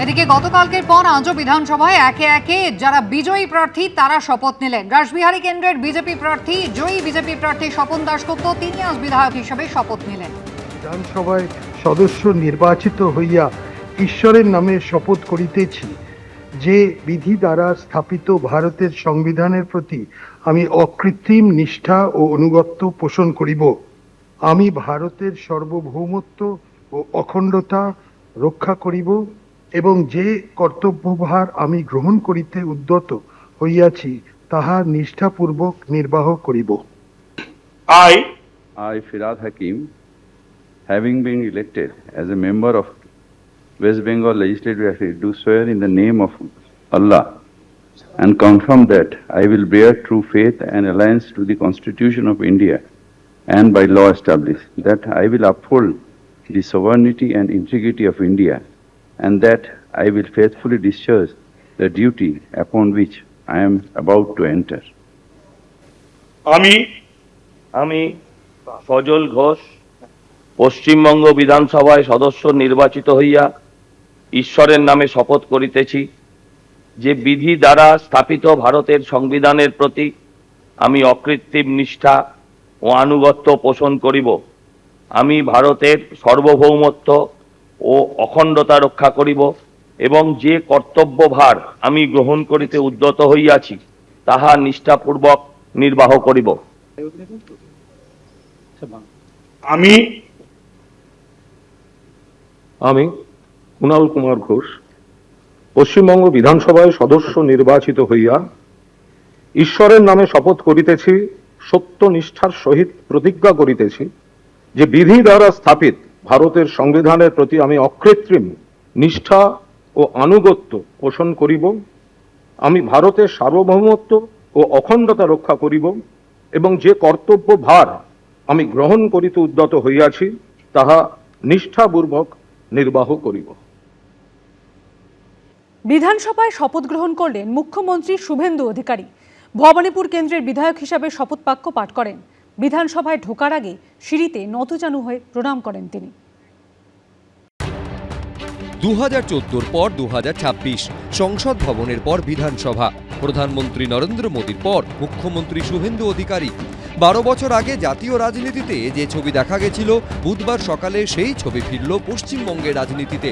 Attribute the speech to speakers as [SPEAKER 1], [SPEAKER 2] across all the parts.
[SPEAKER 1] এদিকে গতকালকের পর আজও বিধানসভায় একে একে যারা বিজয়ী প্রার্থী তারা শপথ নিলেন। রাসবিহারী কেন্দ্রের বিজেপি প্রার্থী জয়ী বিজেপি প্রার্থী স্বপন দাশগুপ্ত তিনি আজ বিধায়ক হিসেবে শপথ নিলেন।
[SPEAKER 2] বিধানসভায় সদস্য নির্বাচিত হইয়া ঈশ্বরের নামে শপথ করিতেছি যে বিধি দ্বারা স্থাপিত ভারতের সংবিধানের প্রতি আমি অকৃত্রিম নিষ্ঠা ও আনুগত্য পোষণ করিব। আমি ভারতের সার্বভৌমত্ব ও অখণ্ডতা রক্ষা করিব এবং যে কর্তব্যভার আমি গ্রহণ করিতে উদ্যত হইয়াছি তাহা নিষ্ঠাপূর্বক নির্বাহ করিব।
[SPEAKER 3] I, Firad Hakim, having been elected as a member of West Bengal Legislative Assembly, do swear in the name of Allah and confirm that I will bear true faith and allegiance to the Constitution of India and by law establish that I will uphold the sovereignty and integrity of India and that I will faithfully discharge the duty upon which I am about to enter.
[SPEAKER 4] আমি সজল ঘোষ পশ্চিমবঙ্গ বিধানসভায় সদস্য নির্বাচিত হইয়া ঈশ্বরের নামে শপথ করিতেছি যে বিধি দ্বারা স্থাপিত ভারতের সংবিধানের প্রতি আমি অকৃত্রিম নিষ্ঠা ও আনুগত্য পোষণ করিব। আমি ভারতের সার্বভৌমত্ব ও অখণ্ডতা রক্ষা করিব এবং যে কর্তব্যভার আমি গ্রহণ করিতে উদ্যত হইয়াছি তাহা নিষ্ঠাপূর্বক নির্বাহ করিব।
[SPEAKER 5] আমি কুণাল কুমার ঘোষ পশ্চিমবঙ্গ বিধানসভায় সদস্য নির্বাচিত হইয়া ঈশ্বরের নামে শপথ করিতেছি, সত্য নিষ্ঠার সহিত প্রতিজ্ঞা করিতেছি যে বিধি দ্বারা স্থাপিত ভারতের সংবিধানের প্রতি আমি অকৃত্রিম নিষ্ঠা ও আনুগত্য পোষণ করিব। আমি ভারতের সার্বভৌমত্ব ও অখণ্ডতা রক্ষা করিব এবং যে কর্তব্য ভার আমি গ্রহণ করিতে উদ্যত হইয়াছি তাহা নিষ্ঠাপূর্বক নির্বাহ করিব।
[SPEAKER 6] বিধানসভায় শপথ গ্রহণ করলেন মুখ্যমন্ত্রী শুভেন্দু অধিকারী। ভবানীপুর কেন্দ্রের বিধায়ক হিসাবে শপথ বাক্য পাঠ করেন। বিধানসভায় ঢোকার আগে সিঁড়িতে নতজানু হয়ে প্রণাম করেন তিনি।
[SPEAKER 7] 2014 পর 2026 সংসদ ভবনের পর বিধানসভা, প্রধানমন্ত্রী নরেন্দ্র মোদীর পর মুখ্যমন্ত্রী শুভেন্দু অধিকারী। 12 বছর আগে জাতীয় রাজনীতিতে যে ছবি দেখা গেছিল, বুধবার সকালে সেই ছবি ফিরল পশ্চিমবঙ্গের রাজনীতিতে।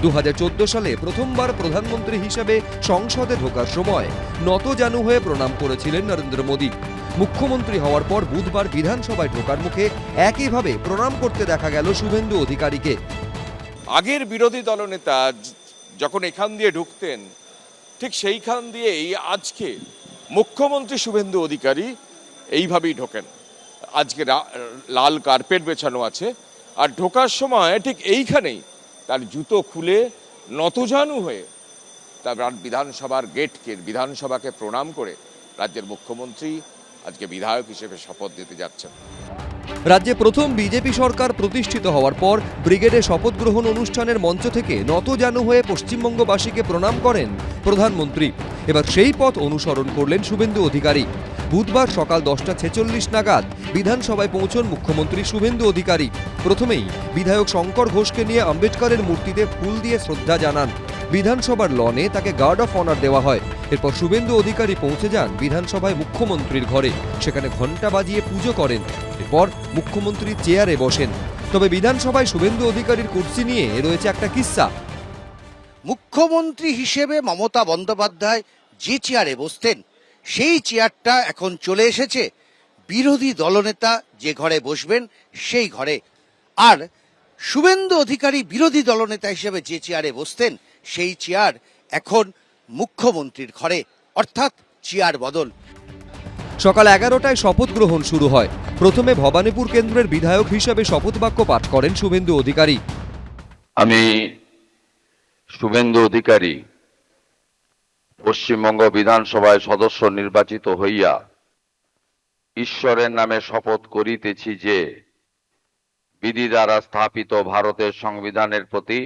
[SPEAKER 7] 2014 সালে প্রথমবার প্রধানমন্ত্রী হিসেবে সংসদে ঢোকার সময় নতজানু হয়ে প্রণাম করেছিলেন নরেন্দ্র মোদী। মুখ্যমন্ত্রী হওয়ার পর বুধবার বিধানসভায় ঢোকার মুখে একইভাবে প্রণাম করতে দেখা গেল শুভেন্দু অধিকারীকে।
[SPEAKER 8] আগের বিরোধী দলনেতা যখন এখান দিয়ে ঢুকতেন ঠিক সেইখান দিয়েই আজকে মুখ্যমন্ত্রী শুভেন্দু অধিকারী এইভাবেই ঢোকেন। আজকে লাল কার্পেট বেছানো আছে আর ঢোকার সময় ঠিক এইখানেই তার জুতো খুলে নতজানু হয়ে তার বিধানসভার গেটকে বিধানসভাকে প্রণাম করে রাজ্যের মুখ্যমন্ত্রী আজকে বিধায়ক হিসেবে শপথ নিতে যাচ্ছেন।
[SPEAKER 7] রাজ্যে প্রথম বিজেপি সরকার প্রতিষ্ঠিত হওয়ার পর ব্রিগেডে শপথ গ্রহণ অনুষ্ঠানের মঞ্চ থেকে নতজানু হয়ে পশ্চিমবঙ্গবাসীকে প্রণাম করেন প্রধানমন্ত্রী। এবার সেই পথ অনুসরণ করলেন শুভেন্দু অধিকারী। বুধবার সকাল 10:46 নাগাদ বিধানসভায় পৌঁছন মুখ্যমন্ত্রী শুভেন্দু অধিকারী। প্রথমেই বিধায়ক শঙ্কর ঘোষকে নিয়ে আম্বেদকরের মূর্তিতে ফুল দিয়ে শ্রদ্ধা জানান। বিধানসভার লনে তাকে গার্ড অফ অনার দেওয়া হয়। এরপর শুভেন্দু অধিকারী পৌঁছে যান বিধানসভায় মুখ্যমন্ত্রীর ঘরে, সেখানে ঘণ্টা বাজিয়ে পুজো করেন। এরপর মুখ্যমন্ত্রী চেয়ারে বসেন। তবে বিধানসভায় শুভেন্দু অধিকারীর কুর্সি নিয়ে রয়েছে একটা কিস্সা।
[SPEAKER 9] মুখ্যমন্ত্রী হিসেবে মমতা বন্দ্যোপাধ্যায় যে চেয়ারে বসতেন সেই চেয়ারটা এখন চলে এসেছে বিরোধী দলনেতা যে ঘরে বসবেন সেই ঘরে। আর শুভেন্দু অধিকারী বিরোধী দলনেতা হিসেবে যে চেয়ারে বসতেন সেই চেয়ার এখন মুখ্যমন্ত্রীর ঘরে, অর্থাৎ চেয়ার বদল।
[SPEAKER 7] সকাল 11টায় শপথ গ্রহণ শুরু হয়। প্রথমে ভবানীপুর কেন্দ্রের বিধায়ক হিসেবে শপথ বাক্য পাঠ করেন শুভেন্দু অধিকারী।
[SPEAKER 3] আমি শুভেন্দু অধিকারী পশ্চিমবঙ্গ বিধানসভায় সদস্য নির্বাচিত হইয়া ঈশ্বরের নামে শপথ করিতেছি যে বিধি দ্বারা স্থাপিত ভারতের সংবিধানের প্রতি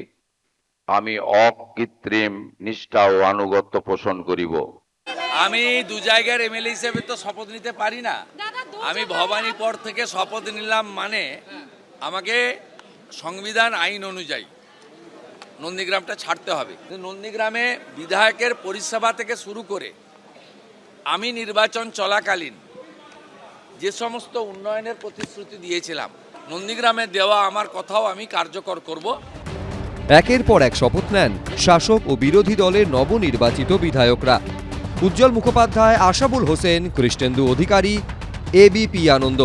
[SPEAKER 3] আমি অকৃত্রিম নিষ্ঠা ও আনুগত্য পোষণ করিব।
[SPEAKER 10] আমি দু জায়গার এমএলএ হিসেবে তো শপথ নিতে পারি না। আমি ভবানীপুর থেকে শপথ নিলাম, মানে আমাকে সংবিধান আইন অনুযায়ী নন্দীগ্রামটা ছাড়তে হবে। কিন্তু নন্দীগ্রামে বিধায়কের পরিষেবা থেকে শুরু করে আমি নির্বাচন চলাকালীন যে সমস্ত উন্নয়নের প্রতিশ্রুতি দিয়েছিলাম, নন্দীগ্রামে দেওয়া আমার কথাও আমি কার্যকর করব।
[SPEAKER 7] একের পর এক শপথ নেন শাসক ও বিরোধী দলের নবনির্বাচিত বিধায়করা। উজ্জ্বল মুখোপাধ্যায়, আশাবুল হোসেন, কৃষ্ণেন্দু অধিকারী, এবিপি আনন্দ।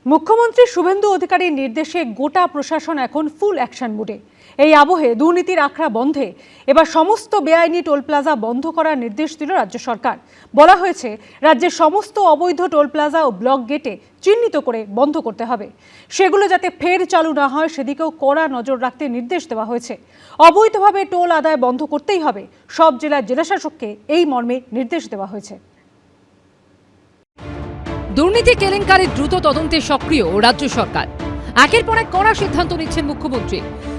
[SPEAKER 6] মুখ্যমন্ত্রী শুভেন্দু অধিকারীর নির্দেশে গোটা প্রশাসন এখন ফুল অ্যাকশন মুডে। এই আবহে দুর্নীতির আখড়া বন্ধে এবার সমস্ত বেআইনি টোল প্লাজা বন্ধ করার নির্দেশ দিল রাজ্য সরকার। বলা হয়েছে রাজ্যের সমস্ত অবৈধ টোল প্লাজা ও ব্লক গেটে চিহ্নিত করে বন্ধ করতে হবে। সেগুলো যাতে ফের চালু না হয় সেদিকেও কড়া নজর রাখতে নির্দেশ দেওয়া হয়েছে। অবৈধভাবে টোল আদায় বন্ধ করতেই হবে। সব জেলার জেলাশাসককে এই মর্মে নির্দেশ দেওয়া হয়েছে।
[SPEAKER 11] দুর্নীতি কেলেঙ্কারির দ্রুত তদন্তে সক্রিয় রাজ্য সরকার। একের পর এক কড়া সিদ্ধান্ত নিচ্ছেন মুখ্যমন্ত্রী।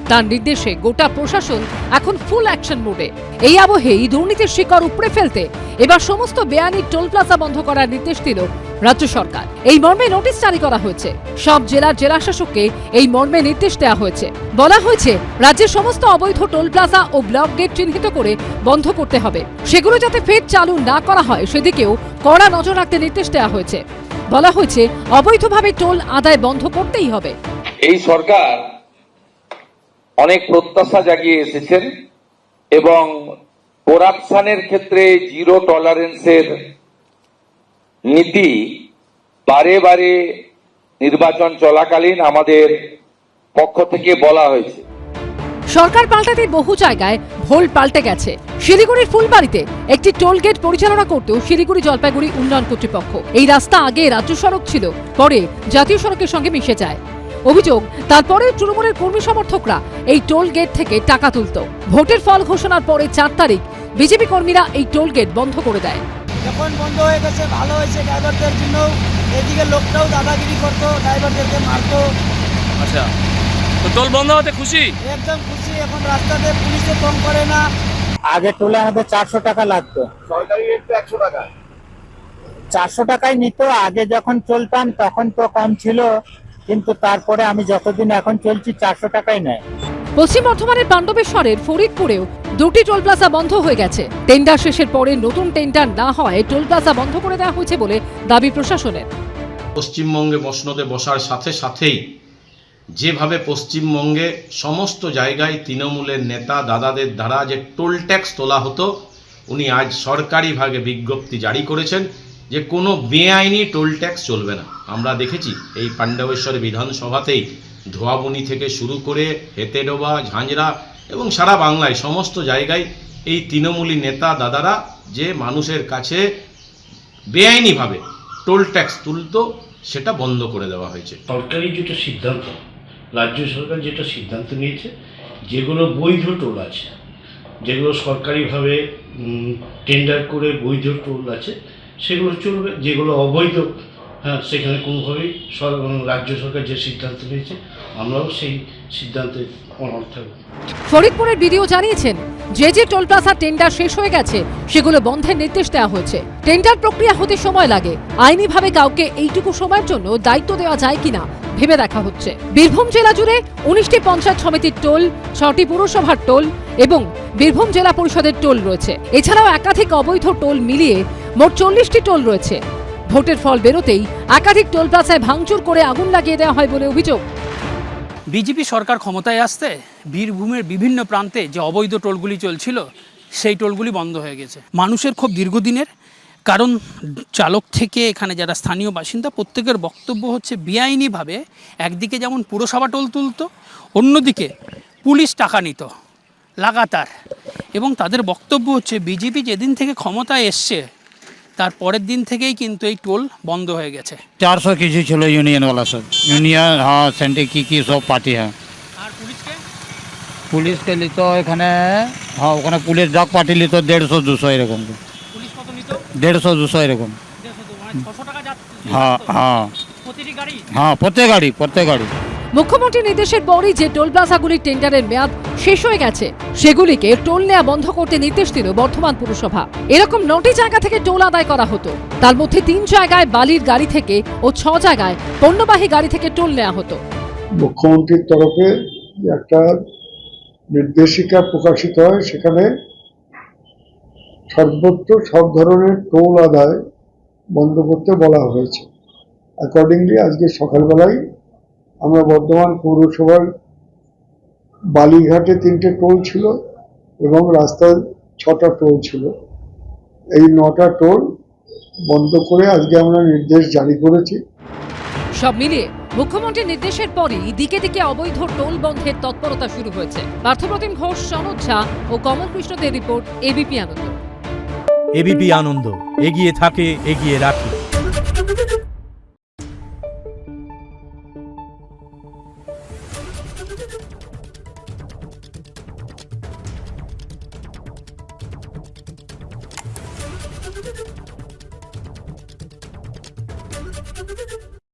[SPEAKER 11] তার নির্দেশে গোটা প্রশাসন এখন ফুল অ্যাকশন মোডে। এই আবহেই দুর্নীতির শিকড় উপড়ে ফেলতে এবার সমস্ত বেআইনি টোল প্লাজা বন্ধ করার নির্দেশ দিল রাজ্য সরকার। এই মর্মে নোটিশ জারি করা হয়েছে। সব জেলার জেলাশাসককে এই মর্মে নির্দেশ দেওয়া হয়েছে। বলা হয়েছে রাজ্যের সমস্ত অবৈধ টোল প্লাজা ও ব্লক গেট চিহ্নিত করে বন্ধ করতে হবে। সেগুলো যাতে ফের চালু না করা হয় সেদিকেও কড়া নজর রাখতে নির্দেশ দেওয়া হয়েছে। বলা হয়েছে অবৈধভাবে টোল আদায় বন্ধ করতেই হবে।
[SPEAKER 4] এই সরকার অনেক প্রত্যাশা জাগিয়ে এসেছেন এবং করাপশনের ক্ষেত্রে জিরো টলারেন্সের নীতি বারে বারে নির্বাচন চলাকালীন আমাদের পক্ষ থেকে বলা হয়েছে।
[SPEAKER 11] সরকার পাল্টাতে বহু জায়গায় ভোল পাল্টে গেছে। শিলিগুড়ির ফুলবাড়িতে একটি টোল গেট পরিচালনা করতেও শিলিগুড়ি জলপাইগুড়ি উন্নয়ন কর্তৃপক্ষ। এই রাস্তা আগে রাজ্য সড়ক ছিল, পরে জাতীয় সড়কের সঙ্গে মিশে যায়। অভিযোগ, তারপরে তৃণমূলের কর্মী সমর্থকরা এই টোল গেট থেকে টাকা তুলত। ভোটের ফল ঘোষণার পরে 4 তারিখ বিজেপি কর্মীরা এই টোল গেট বন্ধ করে দেয়।
[SPEAKER 12] যখন বন্ধ হয়ে গেছে ভালো হয়েছে ড্রাইভারদের জন্য। এদিকে লোকটাও দাদাগিরি করতো, ড্রাইভারদেরকে মারতো।
[SPEAKER 10] আচ্ছা, তো টোল বন্ধ হতে খুশি?
[SPEAKER 12] একদম খুশি। এখন রাস্তাতে পুলিশে কম করে না। আগে টোলে আমাদের 400 টাকা লাগতো, সরকারি রেট তো 100 টাকা। 400 টাকায় নিত আগে যখন চলতাম, তখন তো কম ছিল, কিন্তু তারপরে আমি যতদিন এখন চলছি 400 টাকাই নেয়।
[SPEAKER 11] পশ্চিম বর্ধমানের পাণ্ডবেশ্বরের ফরিদপুরেও 2টি টোল প্লাজা বন্ধ হয়ে গেছে। টেন্ডার শেষের পরে নতুন টেন্ডার না হয় টোল প্লাজা বন্ধ করে দেওয়া হয়েছে বলে দাবি প্রশাসনের।
[SPEAKER 13] পশ্চিমবঙ্গে মসনদে বসার সাথে সাথেই যেভাবে পশ্চিমবঙ্গে সমস্ত জায়গায় তৃণমূলের নেতা দাদাদের দ্বারা যে টোল ট্যাক্স তোলা হতো, উনি আজ সরকারিভাবে বিজ্ঞপ্তি জারি করেছেন যে কোনো বেআইনি টোল ট্যাক্স চলবে না। আমরা দেখেছি এই পাণ্ডবেশ্বর বিধানসভাতেই ধোয়াবনি থেকে শুরু করে হেতেডোবা, ঝাঁঝরা এবং সারা বাংলায় সমস্ত জায়গায় এই তৃণমূলী নেতা দাদারা যে মানুষের কাছে বেআইনিভাবে টোল ট্যাক্স তুলতো, সেটা বন্ধ করে দেওয়া হয়েছে।
[SPEAKER 14] সরকারি যেটা সিদ্ধান্ত, রাজ্য সরকার যেটা সিদ্ধান্ত নিয়েছে, যেগুলো বৈধ টোল আছে, যেগুলো সরকারিভাবে টেন্ডার করে বৈধ টোল আছে, সেগুলো চলবে। যেগুলো অবৈধ, সেখানে কোনোভাবেই রাজ্য সরকার যে সিদ্ধান্ত নিয়েছে আমরাও সেই সিদ্ধান্তে অনড় থাকব।
[SPEAKER 11] ফরিদপুরের বিডিও জানিয়েছেন যে টোল প্লাজা টেন্ডার শেষ হয়ে গেছে সেগুলো বন্ধের নির্দেশ দেওয়া হয়েছে। টেন্ডার প্রক্রিয়া হতে সময় লাগে। আইনিভাবে কাউকে এইটুকু সময়ের জন্য দায়িত্ব দেওয়া যায় কিনা ভেবে দেখা হচ্ছে। বীরভূম জেলা জুড়ে 19টি পঞ্চায়েত সমিতির টোল, 6টি পুরসভার টোল এবং বীরভূম জেলা পরিষদের টোল রয়েছে। এছাড়াও একাধিক অবৈধ টোল মিলিয়ে মোট 40টি টোল রয়েছে। ভোটের ফল বেরোতেই একাধিক টোল প্লাজায় ভাঙচুর করে আগুন লাগিয়ে দেওয়া হয় বলে অভিযোগ।
[SPEAKER 15] বিজেপি সরকার ক্ষমতায় আসতে বীরভূমের বিভিন্ন প্রান্তে যে অবৈধ টোলগুলি চলছিল সেই টোলগুলি বন্ধ হয়ে গেছে। মানুষের খুব দীর্ঘদিনের, কারণ চালক থেকে এখানে যারা স্থানীয় বাসিন্দা প্রত্যেকের বক্তব্য হচ্ছে বেআইনিভাবে একদিকে যেমন পুরসভা টোল তুলত, অন্যদিকে পুলিশ টাকা নিত লাগাতার। এবং তাদের বক্তব্য হচ্ছে বিজেপি যেদিন থেকে ক্ষমতায় এসছে তার পরের দিন থেকেই কিন্তু এই টোল বন্ধ হয়ে গেছে।
[SPEAKER 12] 400 কিছু ছিল ইউনিয়নওয়ালা সব, ইউনিয়ন সেন্টে কি সব পার্টি
[SPEAKER 15] আর
[SPEAKER 12] পুলিশকে নিত এখানে, ওখানে পুলিশ ডাক পার্টি নিত 150-200 এরকম।
[SPEAKER 15] পুলিশ কত নিত?
[SPEAKER 12] 150-200 এরকম।
[SPEAKER 15] 600 টাকা যাচ্ছে প্রত্যেক গাড়ি।
[SPEAKER 11] মুখ্যমন্ত্রীর নির্দেশের পরই যে টোল প্লাজাগুলির টেন্ডারের মেয়াদ শেষ হয়ে গেছে সেগুলিকে টোল নেওয়া বন্ধ করতে নির্দেশ দিল বর্ধমান পুরসভা। এরকম 9টি জায়গা থেকে টোল আদায় করা হতো। তার মধ্যে 3 জায়গায় বালির গাড়ি থেকে ও 6 জায়গায় পণ্যবাহী গাড়ি থেকে টোল নেওয়া হতো।
[SPEAKER 2] মুখ্যমন্ত্রীর তরফে একটা নির্দেশিকা প্রকাশিত হয়, সেখানে সর্বত্র সব ধরনের টোল আদায় বন্ধ করতে বলা হয়েছে। অ্যাকর্ডিংলি আজকে সকালবেলায় আমরা বর্ধমান পৌরসভার বালিঘাটে 3টে টোল ছিল এবং রাস্তায় 6টা টোল ছিল। এই 9টা টোল বন্ধ করে আজকে আমরা নির্দেশ জারি করেছি।
[SPEAKER 11] সব মিলিয়ে মুখ্যমন্ত্রীর নির্দেশের পরই দিকে দিকে অবৈধ টোল বন্ধের তৎপরতা শুরু হয়েছে। পার্থপ্রতিম ঘোষ, সনদ ঝা ও কমল কৃষ্ণদের রিপোর্ট, এবিপি আনন্দ।
[SPEAKER 16] এবিপি আনন্দ, এগিয়ে থাকে, এগিয়ে রাখে।